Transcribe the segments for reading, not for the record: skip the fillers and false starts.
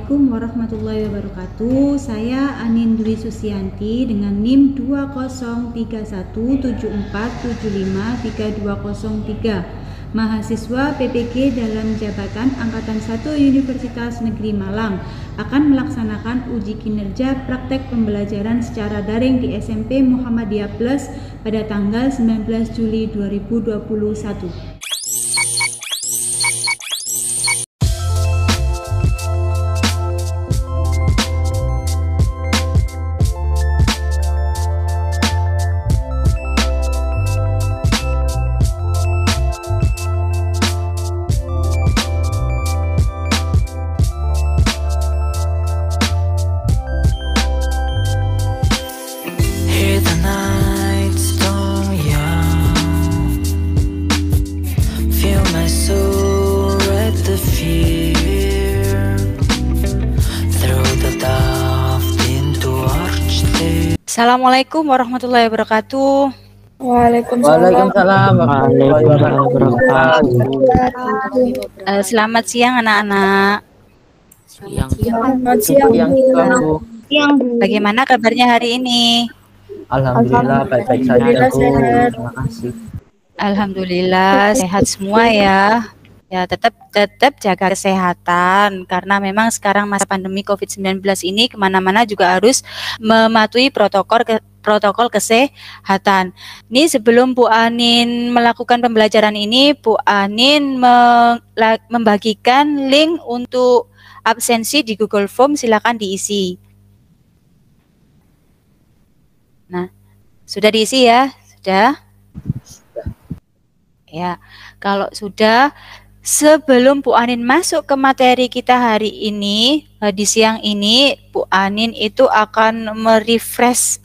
Assalamualaikum warahmatullahi wabarakatuh. Saya Anin Dwi Susianti dengan NIM 203174753203, mahasiswa PPG dalam jabatan Angkatan 1 Universitas Negeri Malang, akan melaksanakan uji kinerja praktek pembelajaran secara daring di SMP Muhammadiyah Plus pada tanggal 19 Juli 2021. Assalamualaikum warahmatullahi wabarakatuh. Waalaikumsalam warahmatullahi wabarakatuh. Selamat siang anak-anak. Selamat siang, Bu. Bagaimana kabarnya hari ini? Alhamdulillah baik-baik saja, Bu. Terima kasih. Alhamdulillah sehat semua ya. Ya, tetap jaga kesehatan karena memang sekarang masa pandemi COVID-19 ini kemana-mana juga harus mematuhi protokol kesehatan. Ini sebelum Bu Anin melakukan pembelajaran ini, Bu Anin membagikan link untuk absensi di Google Form, silakan diisi. Nah, sudah diisi ya? Sudah? Ya, kalau sudah, sebelum Bu Anin masuk ke materi kita hari ini, di siang ini, Bu Anin itu akan merefresh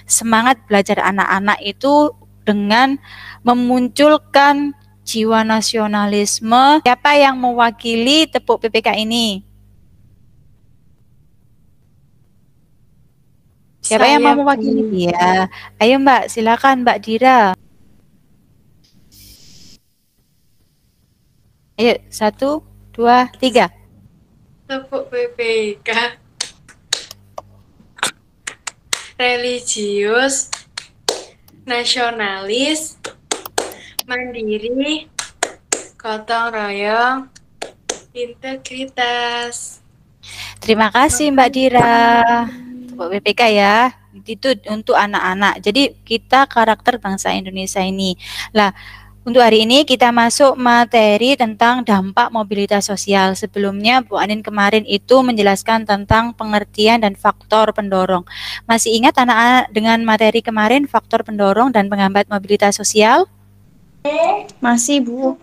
semangat belajar anak-anak itu dengan memunculkan jiwa nasionalisme. Siapa yang mewakili tepuk PPK ini? Siapa yang mau mewakili? Ya, ayo Mbak, silakan Mbak Dira. Ayo, 1, 2, 3. Tepuk PPK. Religius, nasionalis, mandiri, gotong royong, integritas. Terima kasih Mbak Dira. Tepuk PPK ya. Itu untuk anak-anak. Jadi kita karakter bangsa Indonesia ini. Lah, untuk hari ini kita masuk materi tentang dampak mobilitas sosial. Sebelumnya Bu Anin kemarin itu menjelaskan tentang pengertian dan faktor pendorong. Masih ingat anak-anak dengan materi kemarin faktor pendorong dan penghambat mobilitas sosial? Masih Bu.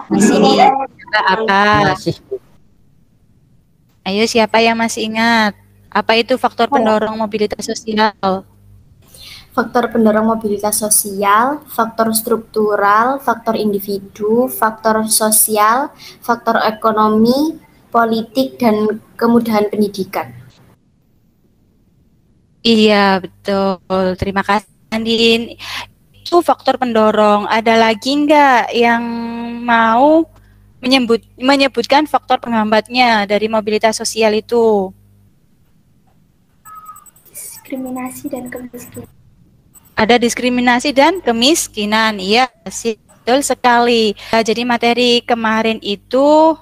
Masih ingat apa? Masih, Bu. Ayo siapa yang masih ingat? Apa itu faktor pendorong mobilitas sosial? Faktor pendorong mobilitas sosial, faktor struktural, faktor individu, faktor sosial, faktor ekonomi, politik, dan kemudahan pendidikan. Iya, betul. Terima kasih, Andin. Itu faktor pendorong. Ada lagi nggak yang mau menyebutkan faktor penghambatnya dari mobilitas sosial itu? Diskriminasi dan kemiskinan. Ada diskriminasi dan kemiskinan, iya, betul sekali. Jadi materi kemarin itu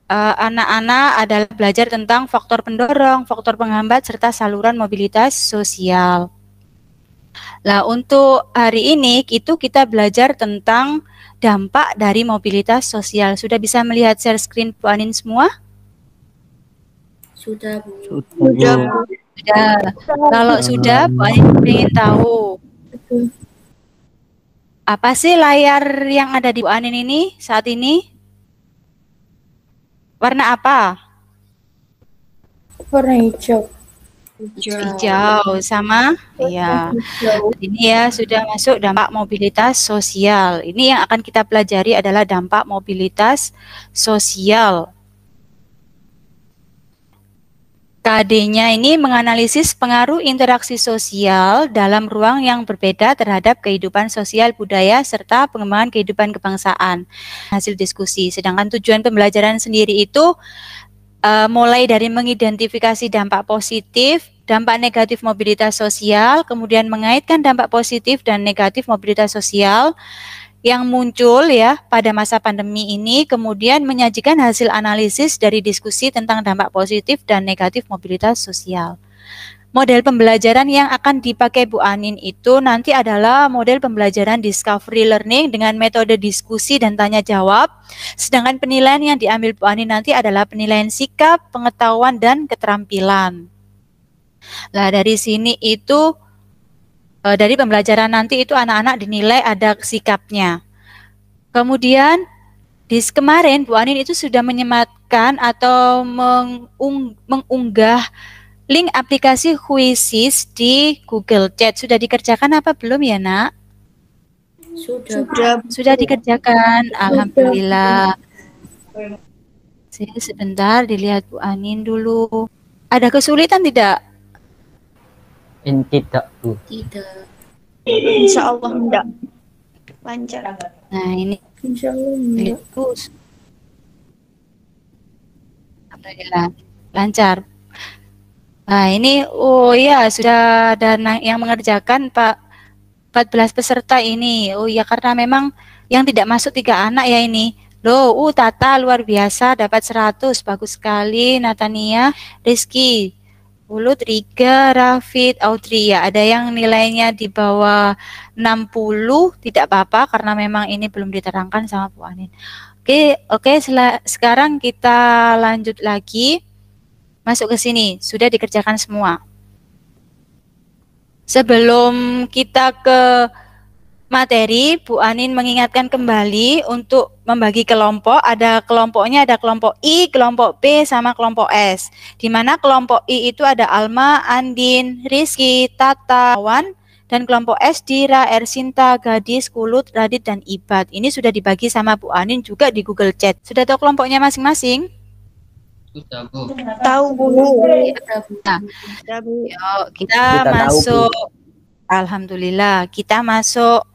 anak-anak adalah belajar tentang faktor pendorong, faktor penghambat, serta saluran mobilitas sosial. Nah, untuk hari ini itu kita belajar tentang dampak dari mobilitas sosial. Sudah bisa melihat share screen Bu Anin semua? Sudah, Bu. Sudah, Bu. Sudah. Kalau sudah, Bu Anin ingin tahu. Apa sih layar yang ada di Bu Anin ini saat ini? Warna apa? Warna hijau. Hijau sama ya. Ini ya sudah masuk dampak mobilitas sosial. Ini yang akan kita pelajari adalah dampak mobilitas sosial. KD-nya ini menganalisis pengaruh interaksi sosial dalam ruang yang berbeda terhadap kehidupan sosial budaya serta pengembangan kehidupan kebangsaan. Hasil diskusi. Sedangkan tujuan pembelajaran sendiri itu mulai dari mengidentifikasi dampak positif, dampak negatif mobilitas sosial, kemudian mengaitkan dampak positif dan negatif mobilitas sosial yang muncul ya pada masa pandemi ini, kemudian menyajikan hasil analisis dari diskusi tentang dampak positif dan negatif mobilitas sosial. Model pembelajaran yang akan dipakai Bu Anin itu nanti adalah model pembelajaran discovery learning dengan metode diskusi dan tanya jawab. Sedangkan penilaian yang diambil Bu Anin nanti adalah penilaian sikap, pengetahuan, dan keterampilan. Nah, dari sini itu, dari pembelajaran nanti itu anak-anak dinilai ada sikapnya. Kemudian, kemarin Bu Anin itu sudah menyematkan atau mengunggah link aplikasi Quizzes di Google Chat. Sudah dikerjakan apa belum ya, Nak? Sudah dikerjakan. Alhamdulillah. Sebentar dilihat Bu Anin dulu. Ada kesulitan tidak? Tidak, Bu. Tidak. Insya Allah enggak. Lancar. Nah, ini Insya Allah enggak. terus. Alhamdulillah. Lancar. Nah, ini oh ya sudah ada yang mengerjakan Pak 14 peserta ini. Oh ya, karena memang yang tidak masuk 3 anak ya ini. Loh, Tata luar biasa dapat 100, bagus sekali. Natania, Rizky, Ulut, Riga, Rafid, Audrey ya. Ada yang nilainya di bawah 60, tidak apa-apa karena memang ini belum diterangkan sama Bu Anin. Oke, sekarang kita lanjut lagi. Masuk ke sini, sudah dikerjakan semua. Sebelum kita ke materi, Bu Anin mengingatkan kembali untuk membagi kelompok. Ada kelompoknya, ada kelompok I, kelompok P, sama kelompok S. Di mana kelompok I itu ada Alma, Andin, Rizky, Tata, Wan, dan kelompok S Dira, Ersinta, Gadis, Kulut, Radit, dan Ibad. Ini sudah dibagi sama Bu Anin juga di Google Chat. Sudah tahu kelompoknya masing-masing? Sudah, Bu. Tahu Bu. Nah, yuk kita masuk. Tahu, Alhamdulillah, kita masuk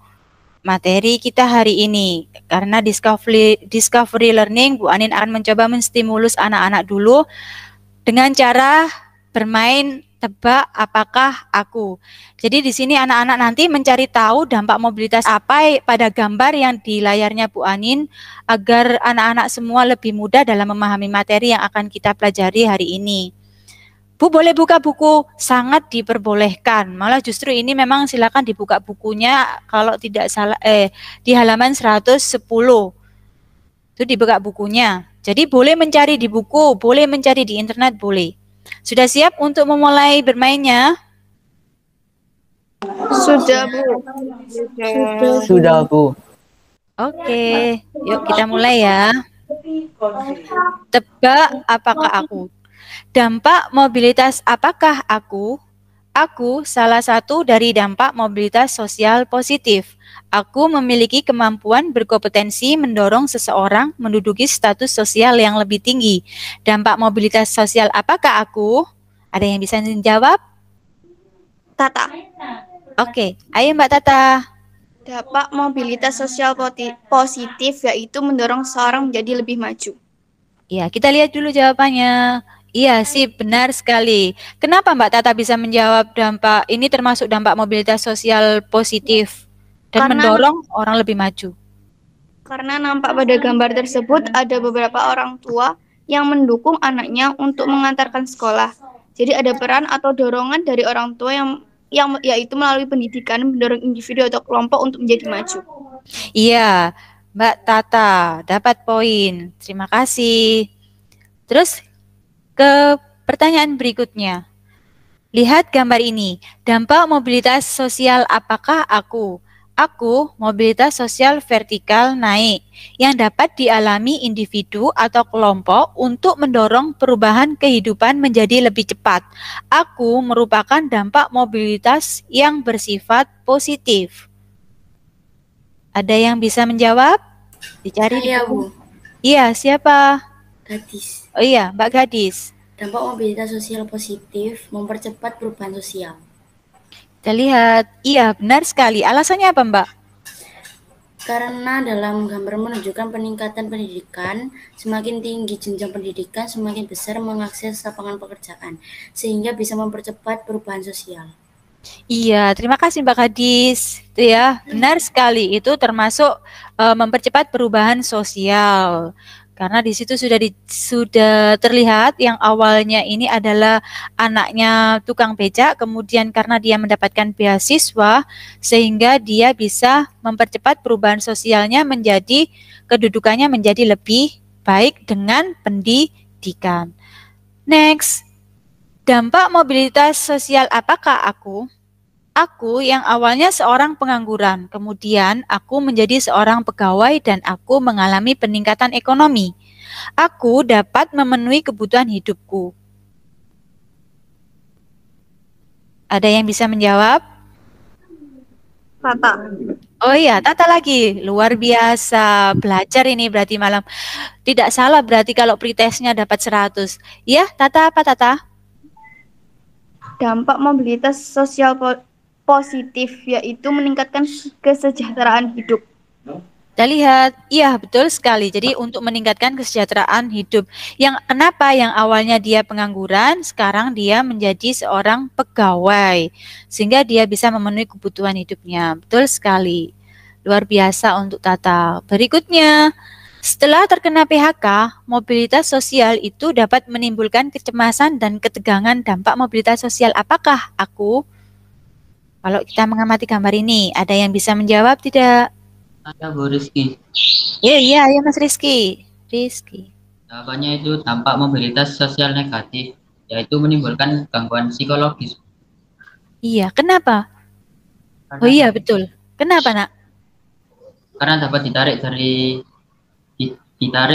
materi kita hari ini. Karena discovery learning, Bu Anin akan mencoba menstimulus anak-anak dulu dengan cara bermain tebak apakah aku. Jadi di sini anak-anak nanti mencari tahu dampak mobilitas apa pada gambar yang di layarnya Bu Anin agar anak-anak semua lebih mudah dalam memahami materi yang akan kita pelajari hari ini. Bu boleh buka buku, sangat diperbolehkan. Malah justru ini memang silakan dibuka bukunya kalau tidak salah di halaman 110. Itu dibuka bukunya. Jadi boleh mencari di buku, boleh mencari di internet, boleh. Sudah siap untuk memulai bermainnya? Sudah Bu. Sudah, Bu. Oke, yuk kita mulai ya. Tebak apakah aku? Dampak mobilitas apakah aku? Aku salah satu dari dampak mobilitas sosial positif. Aku memiliki kemampuan berkompetensi mendorong seseorang menduduki status sosial yang lebih tinggi. Dampak mobilitas sosial apakah aku? Ada yang bisa menjawab? Tata. Oke, ayo Mbak Tata. Dampak mobilitas sosial positif yaitu mendorong seseorang menjadi lebih maju. Ya, kita lihat dulu jawabannya. Iya sih, benar sekali. Kenapa Mbak Tata bisa menjawab dampak ini termasuk dampak mobilitas sosial positif dan mendorong orang lebih maju? Karena nampak pada gambar tersebut ada beberapa orang tua yang mendukung anaknya untuk mengantarkan sekolah. Jadi ada peran atau dorongan dari orang tua yang yaitu melalui pendidikan mendorong individu atau kelompok untuk menjadi maju. Iya, Mbak Tata dapat poin. Terima kasih. Terus ke pertanyaan berikutnya. Lihat gambar ini. Dampak mobilitas sosial apakah aku? Aku, mobilitas sosial vertikal naik yang dapat dialami individu atau kelompok untuk mendorong perubahan kehidupan menjadi lebih cepat. Aku merupakan dampak mobilitas yang bersifat positif. Ada yang bisa menjawab? Dicari di buku. Iya, siapa? Gadis. Oh iya, Mbak Gadis. Dampak mobilitas sosial positif mempercepat perubahan sosial. Kita lihat. Iya, benar sekali. Alasannya apa, Mbak? Karena dalam gambar menunjukkan peningkatan pendidikan, semakin tinggi jenjang pendidikan, semakin besar mengakses lapangan pekerjaan, sehingga bisa mempercepat perubahan sosial. Iya, terima kasih Mbak Kadis. Itu ya, benar sekali. Itu termasuk mempercepat perubahan sosial. Karena di situ sudah terlihat yang awalnya ini adalah anaknya tukang becak, kemudian karena dia mendapatkan beasiswa sehingga dia bisa mempercepat perubahan sosialnya menjadi kedudukannya menjadi lebih baik dengan pendidikan. Next, dampak mobilitas sosial apakah aku? Aku yang awalnya seorang pengangguran, kemudian aku menjadi seorang pegawai dan aku mengalami peningkatan ekonomi. Aku dapat memenuhi kebutuhan hidupku. Ada yang bisa menjawab? Tata. Oh iya, Tata lagi. Luar biasa. Belajar ini berarti malam. Tidak salah berarti kalau pretestnya dapat 100. Ya, Tata apa Tata? Dampak mobilitas sosial positif yaitu meningkatkan kesejahteraan hidup. Kita lihat, iya betul sekali. Jadi untuk meningkatkan kesejahteraan hidup. Kenapa yang awalnya dia pengangguran, sekarang dia menjadi seorang pegawai. Sehingga dia bisa memenuhi kebutuhan hidupnya. Betul sekali. Luar biasa untuk Tata. Berikutnya, setelah terkena PHK, mobilitas sosial itu dapat menimbulkan kecemasan dan ketegangan. Dampak mobilitas sosial apakah aku? Kalau kita mengamati gambar ini, ada yang bisa menjawab tidak? Ada Bu Rizky. Iya, Mas Rizky. Jawabannya itu dampak mobilitas sosial negatif, yaitu menimbulkan gangguan psikologis. Iya, kenapa? Oh iya, betul. Kenapa, Nak? Karena dapat ditarik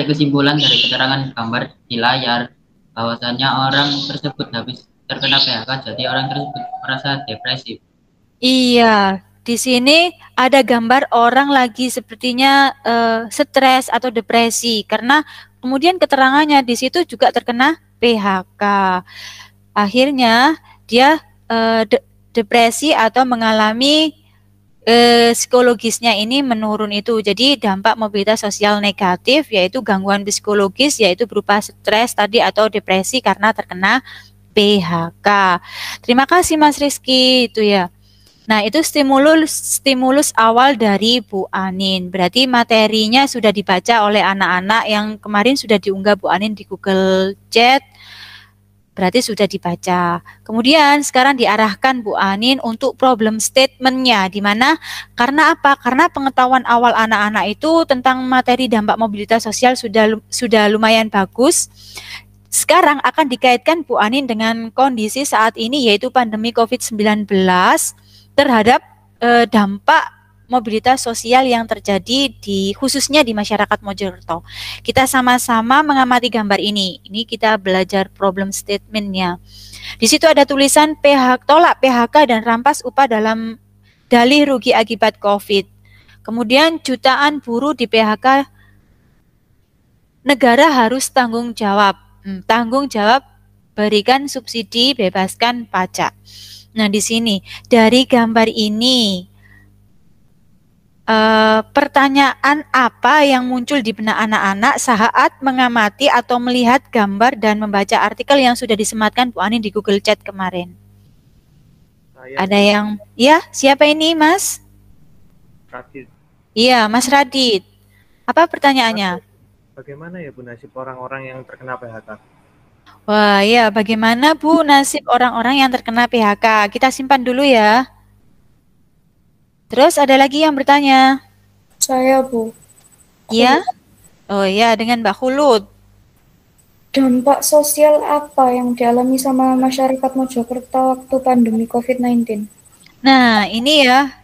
kesimpulan dari keterangan gambar di layar, bahwasannya orang tersebut habis terkena PHK, jadi orang tersebut merasa depresif. Iya, di sini ada gambar orang lagi sepertinya stres atau depresi karena kemudian keterangannya di situ juga terkena PHK. Akhirnya dia depresi atau mengalami psikologisnya ini menurun itu. Jadi dampak mobilitas sosial negatif yaitu gangguan psikologis yaitu berupa stres tadi atau depresi karena terkena PHK. Terima kasih Mas Rizky itu ya. Nah, itu stimulus awal dari Bu Anin. Berarti materinya sudah dibaca oleh anak-anak yang kemarin sudah diunggah Bu Anin di Google Chat. Berarti sudah dibaca. Kemudian sekarang diarahkan Bu Anin untuk problem statement-nya. Di mana? Karena apa? Karena pengetahuan awal anak-anak itu tentang materi dampak mobilitas sosial sudah lumayan bagus. Sekarang akan dikaitkan Bu Anin dengan kondisi saat ini yaitu pandemi COVID-19 terhadap dampak mobilitas sosial yang terjadi khususnya di masyarakat Mojokerto. Kita sama-sama mengamati gambar ini. Ini kita belajar problem statement-nya. Di situ ada tulisan tolak PHK dan rampas upah dalam dalih rugi akibat COVID. Kemudian jutaan buruh di PHK, negara harus tanggung jawab. Tanggung jawab, berikan subsidi, bebaskan pajak. Nah, di sini dari gambar ini pertanyaan apa yang muncul di benak anak-anak saat mengamati atau melihat gambar dan membaca artikel yang sudah disematkan Bu Anin di Google Chat kemarin? Ada yang, ya siapa ini Mas? Radit. Iya Mas Radit. Apa pertanyaannya? Bagaimana ya Bu nasib orang-orang yang terkena PHK? Wah ya, bagaimana Bu nasib orang-orang yang terkena PHK? Kita simpan dulu ya. Terus ada lagi yang bertanya? Saya Bu. Iya? Oh ya, dengan Mbak Khulud. Dampak sosial apa yang dialami sama masyarakat Mojokerto waktu pandemi COVID-19? Nah, ini ya,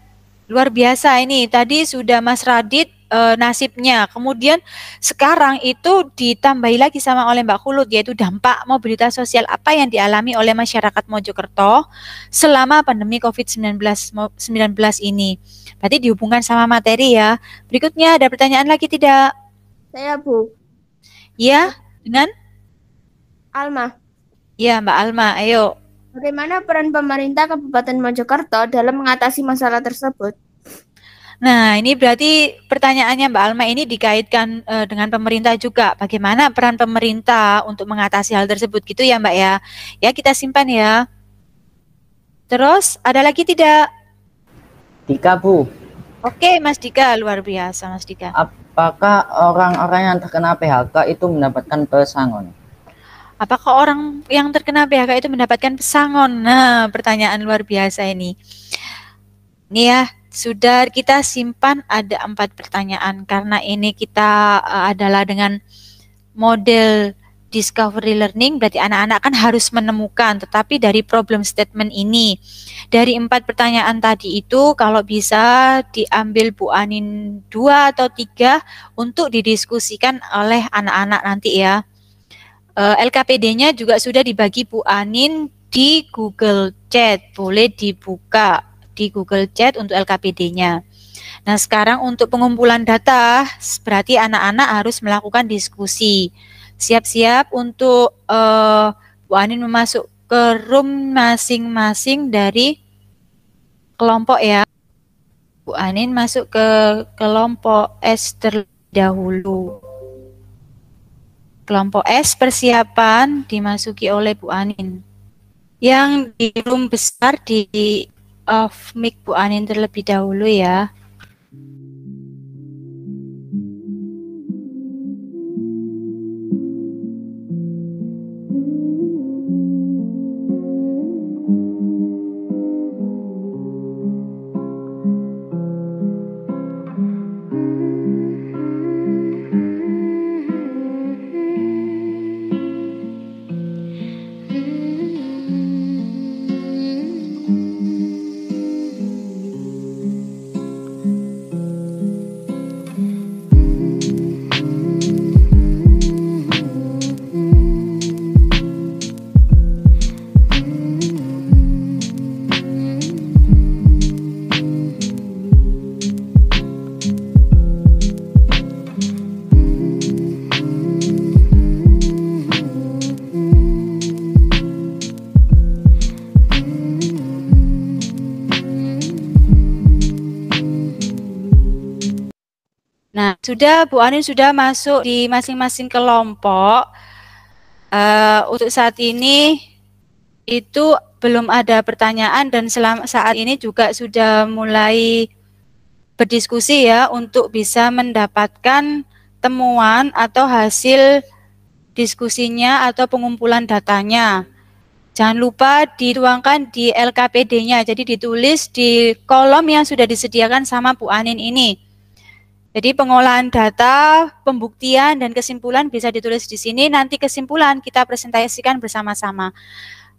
luar biasa ini. Tadi sudah Mas Radit nasibnya. Kemudian sekarang itu ditambahi lagi sama oleh Mbak Khulud, yaitu dampak mobilitas sosial apa yang dialami oleh masyarakat Mojokerto selama pandemi COVID-19 ini. Berarti dihubungkan sama materi ya. Berikutnya ada pertanyaan lagi tidak? Saya Bu. Ya, dengan? Alma. Ya, Mbak Alma, ayo. Bagaimana peran pemerintah Kabupaten Mojokerto dalam mengatasi masalah tersebut? Nah, ini berarti pertanyaannya Mbak Alma ini dikaitkan dengan pemerintah juga. Bagaimana peran pemerintah untuk mengatasi hal tersebut gitu ya Mbak ya? Ya, kita simpan ya. Terus, ada lagi tidak? Dika, Bu. Oke, Mas Dika, luar biasa Mas Dika. Apakah orang-orang yang terkena PHK itu mendapatkan pesangon? Apakah orang yang terkena PHK itu mendapatkan pesangon? Nah, pertanyaan luar biasa ini. Ini ya, sudah kita simpan ada 4 pertanyaan karena ini kita adalah dengan model discovery learning, berarti anak-anak kan harus menemukan, tetapi dari problem statement ini, dari 4 pertanyaan tadi itu kalau bisa diambil Bu Anin 2 atau 3 untuk didiskusikan oleh anak-anak nanti ya. LKPD-nya juga sudah dibagi Bu Anin di Google Chat, boleh dibuka di Google Chat untuk LKPD-nya. Nah, sekarang untuk pengumpulan data, berarti anak-anak harus melakukan diskusi. Siap-siap untuk Bu Anin masuk ke room masing-masing dari kelompok ya. Bu Anin masuk ke kelompok S terlebih dahulu. Kelompok S persiapan dimasuki oleh Bu Anin. Yang di room besar di off mic Bu Anin terlebih dahulu ya. Nah, sudah Bu Anin sudah masuk di masing-masing kelompok. Untuk saat ini itu belum ada pertanyaan dan saat ini juga sudah mulai berdiskusi ya untuk bisa mendapatkan temuan atau hasil diskusinya atau pengumpulan datanya. Jangan lupa dituangkan di LKPD-nya, jadi ditulis di kolom yang sudah disediakan sama Bu Anin ini. Jadi pengolahan data, pembuktian, dan kesimpulan bisa ditulis di sini. Nanti kesimpulan kita presentasikan bersama-sama.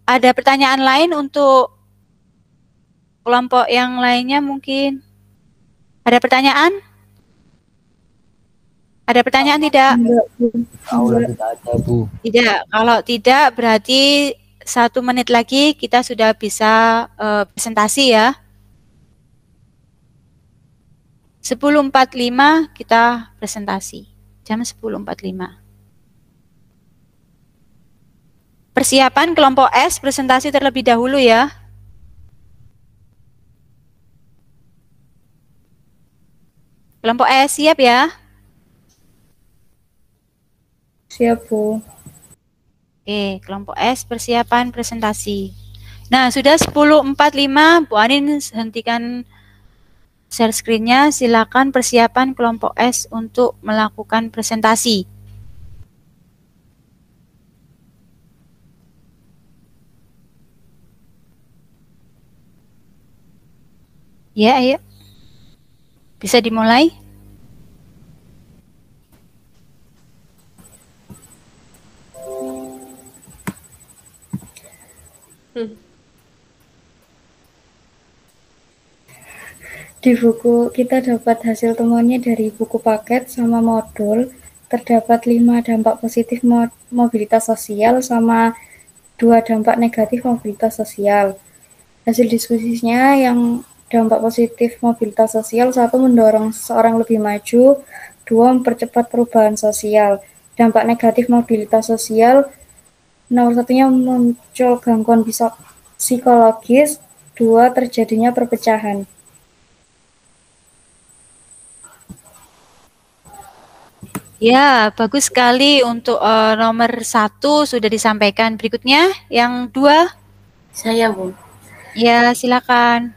Ada pertanyaan lain untuk kelompok yang lainnya mungkin? Ada pertanyaan? Ada pertanyaan tidak? Kalau tidak ada, Bu. Tidak. Kalau tidak berarti 1 menit lagi kita sudah bisa presentasi ya. 10.45 kita presentasi. Jam 10.45. Persiapan kelompok S presentasi terlebih dahulu ya. Kelompok S siap ya? Siap, Bu. Oke, kelompok S persiapan presentasi. Nah, sudah 10.45 Bu Anin hentikan share screen-nya, silakan persiapan kelompok S untuk melakukan presentasi. Ya, ayo. Bisa dimulai? Di buku kita dapat hasil temuannya dari buku paket sama modul. Terdapat 5 dampak positif mobilitas sosial sama 2 dampak negatif mobilitas sosial. Hasil diskusinya yang dampak positif mobilitas sosial, 1 mendorong seseorang lebih maju, 2 mempercepat perubahan sosial. Dampak negatif mobilitas sosial, nomor 1-nya muncul gangguan psikologis, 2 terjadinya perpecahan. Ya, bagus sekali untuk nomor 1 sudah disampaikan. Berikutnya yang 2. Saya, Bu. Ya, silakan.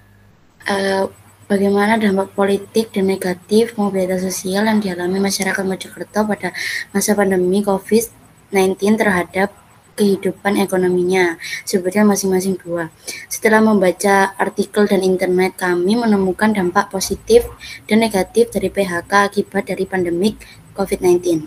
Bagaimana dampak politik dan negatif mobilitas sosial yang dialami masyarakat Mojokerto pada masa pandemi COVID-19 terhadap kehidupan ekonominya? Sebutnya masing-masing 2. Setelah membaca artikel dan internet, kami menemukan dampak positif dan negatif dari PHK akibat dari pandemik COVID-19.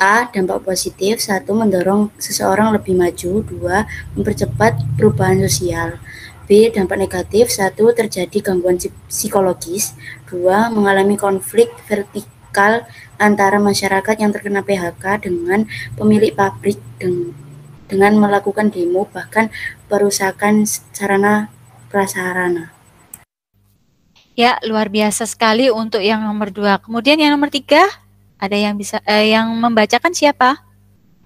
A. Dampak positif. 1. Mendorong seseorang lebih maju. 2. Mempercepat perubahan sosial. B. Dampak negatif. 1. Terjadi gangguan psikologis. 2. Mengalami konflik vertikal antara masyarakat yang terkena PHK dengan pemilik pabrik dengan melakukan demo bahkan perusakan sarana prasarana. Ya, luar biasa sekali untuk yang nomor 2. Kemudian yang nomor 3, ada yang bisa yang membacakan siapa?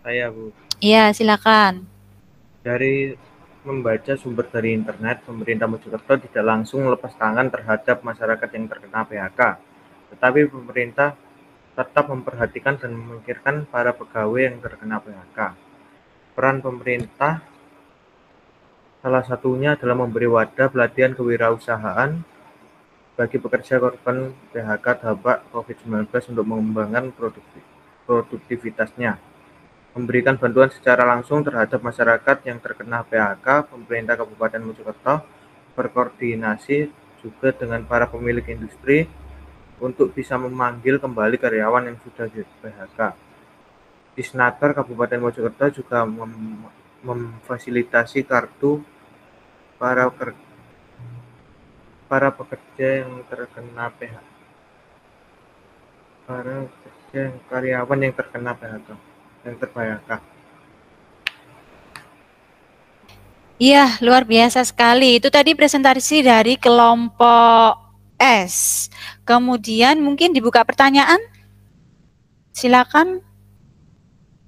Saya, Bu. Iya, silakan. Dari membaca sumber dari internet, pemerintah Mojokerto tidak langsung lepas tangan terhadap masyarakat yang terkena PHK. Tetapi pemerintah tetap memperhatikan dan memikirkan para pegawai yang terkena PHK. Peran pemerintah salah satunya adalah memberi wadah pelatihan kewirausahaan bagi pekerja korban PHK dampak COVID-19 untuk mengembangkan produktivitasnya. Memberikan bantuan secara langsung terhadap masyarakat yang terkena PHK, pemerintah Kabupaten Mojokerto berkoordinasi juga dengan para pemilik industri untuk bisa memanggil kembali karyawan yang sudah di PHK. Disnaker Kabupaten Mojokerto juga memfasilitasi kartu para pekerja yang terkena PHK. Para pekerja karyawan yang terkena PHK. Yang ter-PHK. Iya, luar biasa sekali. Itu tadi presentasi dari kelompok S. Kemudian mungkin dibuka pertanyaan. Silakan.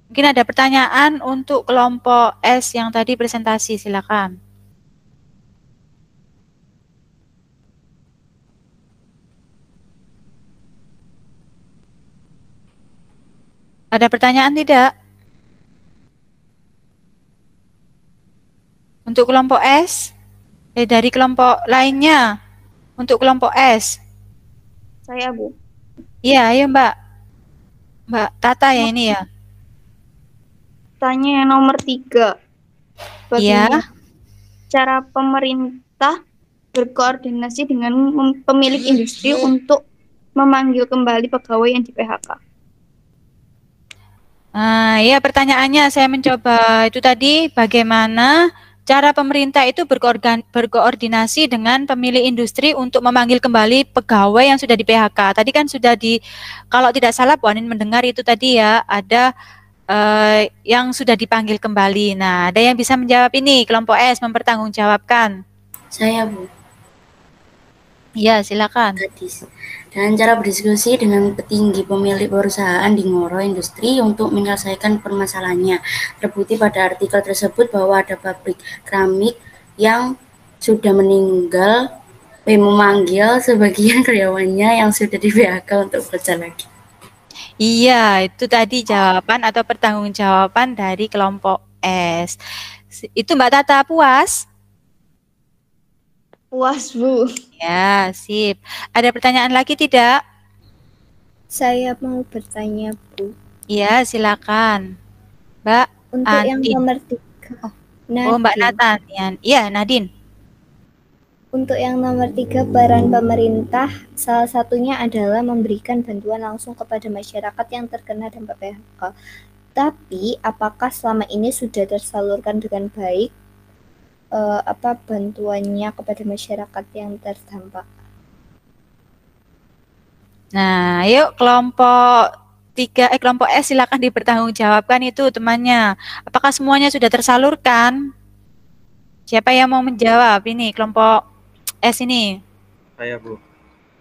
Mungkin ada pertanyaan untuk kelompok S yang tadi presentasi. Silakan. Ada pertanyaan tidak? Untuk kelompok S? Dari kelompok lainnya. Untuk kelompok S. Saya, Bu. Iya, ayo Mbak. Mbak Tata ya ini ya. Tanya yang nomor 3. Bagaimana cara pemerintah berkoordinasi dengan pemilik industri untuk memanggil kembali pegawai yang di PHK? Ya pertanyaannya saya mencoba itu tadi bagaimana cara pemerintah itu berkoordinasi dengan pemilik industri untuk memanggil kembali pegawai yang sudah di PHK. Tadi kan sudah kalau tidak salah Bu Anin mendengar itu tadi ya, ada yang sudah dipanggil kembali. Nah, ada yang bisa menjawab ini, kelompok S mempertanggungjawabkan. Saya, Bu. Ya, silakan. Dengan cara berdiskusi dengan petinggi pemilik perusahaan di Ngoro Industri untuk menyelesaikan permasalahannya. Terbukti pada artikel tersebut bahwa ada pabrik keramik yang sudah meninggal, memanggil sebagian karyawannya yang sudah di PHK untuk bekerja lagi. Iya, itu tadi jawaban atau pertanggungjawaban dari kelompok S. Itu Mbak Tata puas? Puas, Bu. Ya, sip. Ada pertanyaan lagi tidak? Saya mau bertanya, Bu. Iya, silakan. Mbak Untuk yang nomor 3. Oh, Mbak Nathan. Iya, Nadine. Untuk yang nomor 3, peran pemerintah salah satunya adalah memberikan bantuan langsung kepada masyarakat yang terkena dampak PHK. Tapi, apakah selama ini sudah tersalurkan dengan baik bantuannya kepada masyarakat yang terdampak? Nah, yuk kelompok S silakan dipertanggungjawabkan itu temannya. Apakah semuanya sudah tersalurkan? Siapa yang mau menjawab ini kelompok S ini? Saya, Bu.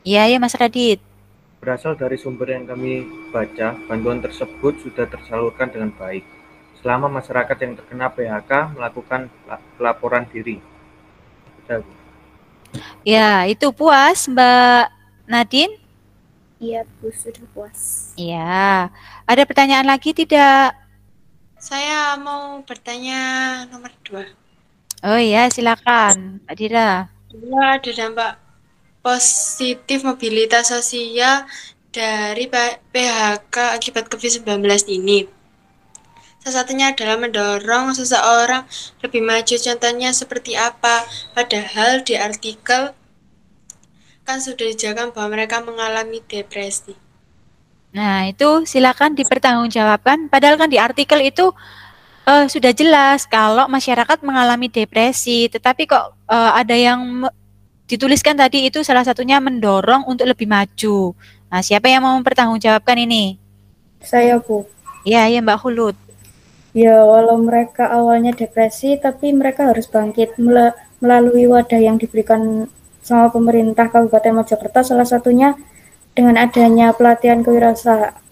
Iya, ya Mas Radit. Berasal dari sumber yang kami baca, bantuan tersebut sudah tersalurkan dengan baik. Selama masyarakat yang terkena PHK melakukan pelaporan diri. Sudah, Bu. Ya, itu puas Mbak Nadine? Iya, Bu, sudah puas. Iya. Ada pertanyaan lagi tidak? Saya mau bertanya nomor 2. Oh iya, silakan, Mbak Dira. Bahwa ada dampak positif mobilitas sosial dari PHK akibat COVID-19 ini. Salah satunya adalah mendorong seseorang lebih maju. Contohnya seperti apa? Padahal di artikel kan sudah dijelaskan bahwa mereka mengalami depresi. Nah, itu silakan dipertanggungjawabkan. Padahal kan di artikel itu sudah jelas kalau masyarakat mengalami depresi, tetapi kok ada yang dituliskan tadi itu salah satunya mendorong untuk lebih maju. Nah, siapa yang mau mempertanggungjawabkan ini? Saya, Bu. Iya, ya Mbak Hulut. Ya, walau mereka awalnya depresi, tapi mereka harus bangkit melalui wadah yang diberikan sama pemerintah Kabupaten Mojokerto, salah satunya dengan adanya pelatihan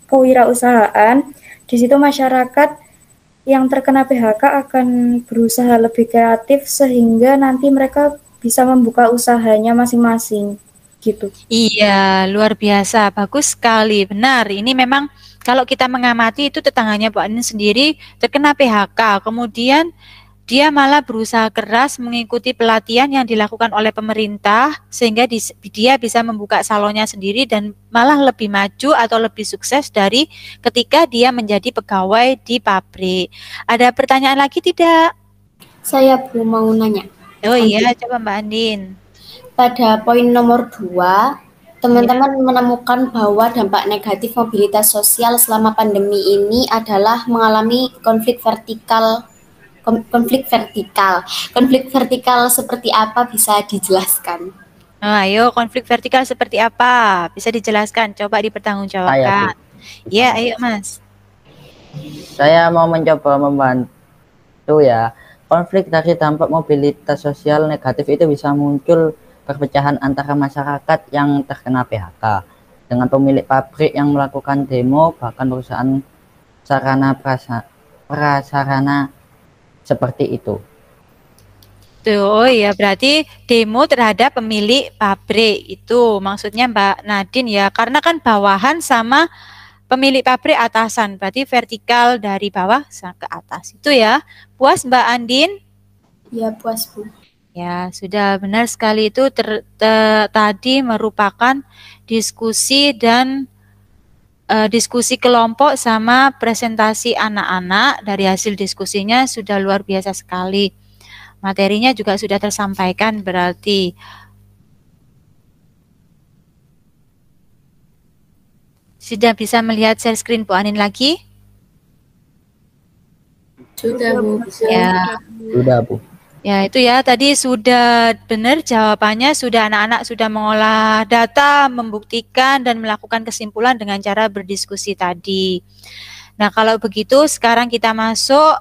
kewirausahaan. Di situ masyarakat yang terkena PHK akan berusaha lebih kreatif sehingga nanti mereka bisa membuka usahanya masing-masing, gitu. Iya, luar biasa, bagus sekali, benar. Ini memang kalau kita mengamati itu tetangganya Bu Anin sendiri terkena PHK, kemudian dia malah berusaha keras mengikuti pelatihan yang dilakukan oleh pemerintah sehingga dia bisa membuka salonnya sendiri dan malah lebih maju atau lebih sukses dari ketika dia menjadi pegawai di pabrik. Ada pertanyaan lagi tidak? Saya belum mau nanya. Oh iya, coba Mbak Andin. Pada poin nomor 2, teman-teman menemukan bahwa dampak negatif mobilitas sosial selama pandemi ini adalah mengalami konflik vertikal. Konflik vertikal seperti apa bisa dijelaskan? Nah, ayo konflik vertikal seperti apa? Bisa dijelaskan, coba dipertanggungjawabkan. Ya, ayo Mas. Saya mau mencoba membantu ya. Konflik dari dampak mobilitas sosial negatif itu bisa muncul perpecahan antara masyarakat yang terkena PHK dengan pemilik pabrik yang melakukan demo, bahkan perusahaan sarana prasarana seperti itu. Oh ya, berarti demo terhadap pemilik pabrik itu maksudnya Mbak Nadine ya, karena kan bawahan sama pemilik pabrik atasan, berarti vertikal dari bawah ke atas itu ya. Puas Mbak Andin? Ya, puas Bu. Ya, sudah benar sekali itu tadi merupakan diskusi dan diskusi kelompok sama presentasi anak-anak. Dari hasil diskusinya sudah luar biasa sekali. Materinya juga sudah tersampaikan berarti. Sudah bisa melihat share screen Bu Anin lagi? Sudah Bu. Ya. Sudah Bu. Ya itu ya, tadi sudah benar jawabannya, sudah anak-anak sudah mengolah data, membuktikan dan melakukan kesimpulan dengan cara berdiskusi tadi. Nah kalau begitu sekarang kita masuk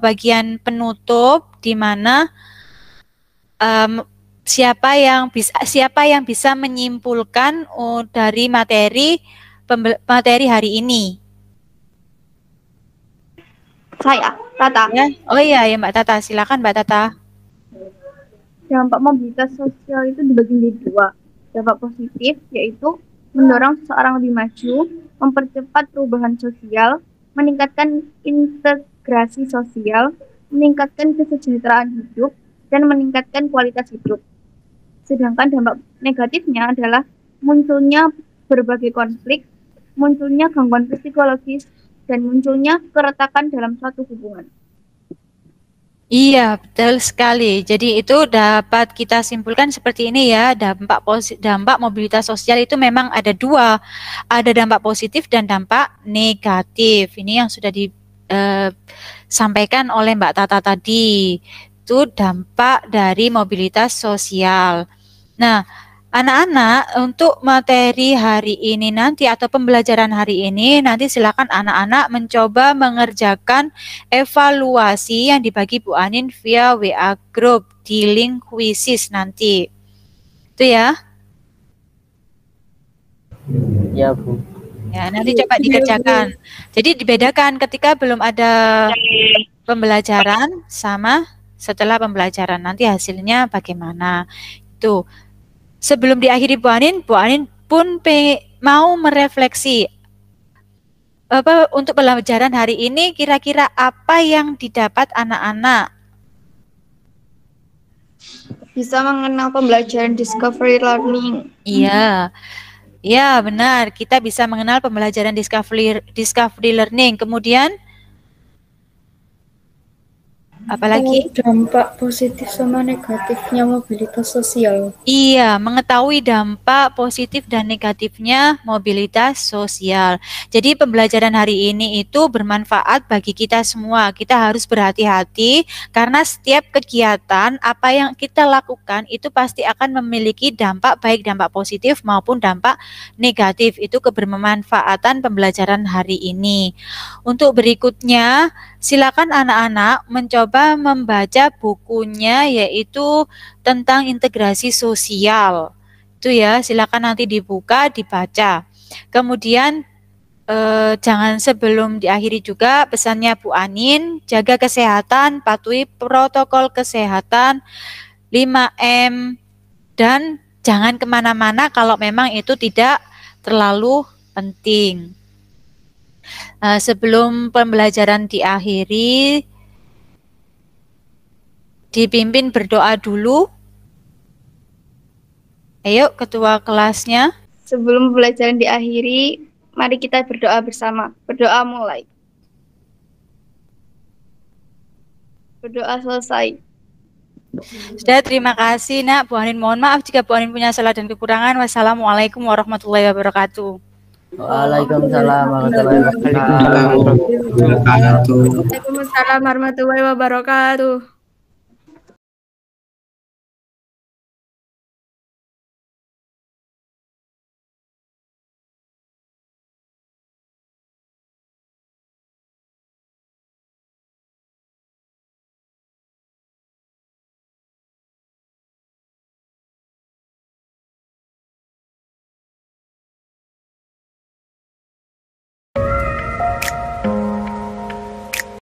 bagian penutup di mana siapa yang bisa menyimpulkan dari materi hari ini? Saya, Tata. Ya? Oh iya ya Mbak Tata, silakan Mbak Tata. Dampak mobilitas sosial itu dibagi menjadi 2. Dampak positif yaitu mendorong seseorang lebih maju, mempercepat perubahan sosial, meningkatkan integrasi sosial, meningkatkan kesejahteraan hidup, dan meningkatkan kualitas hidup. Sedangkan dampak negatifnya adalah munculnya berbagai konflik, munculnya gangguan psikologis, dan munculnya keretakan dalam suatu hubungan. Iya, betul sekali. Jadi itu dapat kita simpulkan seperti ini ya, dampak mobilitas sosial itu memang ada 2. Ada dampak positif dan dampak negatif. Ini yang sudah disampaikan oleh Mbak Tata tadi. Itu dampak dari mobilitas sosial. Nah, anak-anak untuk materi hari ini nanti atau pembelajaran hari ini nanti silakan anak-anak mencoba mengerjakan evaluasi yang dibagi Bu Anin via WA group di link quizzes nanti. Itu ya. Ya Bu. Ya, nanti coba dikerjakan. Jadi dibedakan ketika belum ada pembelajaran sama setelah pembelajaran. Nanti hasilnya bagaimana. Itu. Sebelum diakhiri Bu Anin pun mau merefleksi untuk pembelajaran hari ini, kira-kira apa yang didapat anak-anak? Bisa mengenal pembelajaran discovery learning. Iya, ya benar. Kita bisa mengenal pembelajaran discovery learning. Kemudian apalagi? Dampak positif sama negatifnya mobilitas sosial. Iya, mengetahui dampak positif dan negatifnya mobilitas sosial. Jadi pembelajaran hari ini itu bermanfaat bagi kita semua. Kita harus berhati-hati karena setiap kegiatan apa yang kita lakukan itu pasti akan memiliki dampak, baik dampak positif maupun dampak negatif. Itu kebermanfaatan pembelajaran hari ini. Untuk berikutnya, silakan anak-anak mencoba membaca bukunya, yaitu tentang integrasi sosial. Itu ya, silakan nanti dibuka, dibaca. Kemudian jangan sebelum diakhiri juga pesannya Bu Anin, jaga kesehatan, patuhi protokol kesehatan 5M, dan jangan kemana-mana kalau memang itu tidak terlalu penting. Sebelum pembelajaran diakhiri, dipimpin berdoa dulu. Ayo, ketua kelasnya. Sebelum pembelajaran diakhiri, mari kita berdoa bersama. Berdoa mulai. Berdoa selesai. Sudah, terima kasih Nak. Bu Anin mohon maaf jika Bu Anin punya salah dan kekurangan. Wassalamualaikum warahmatullahi wabarakatuh. Waalaikumsalam warahmatullahi wabarakatuh. Waalaikumsalam warahmatullahi wabarakatuh.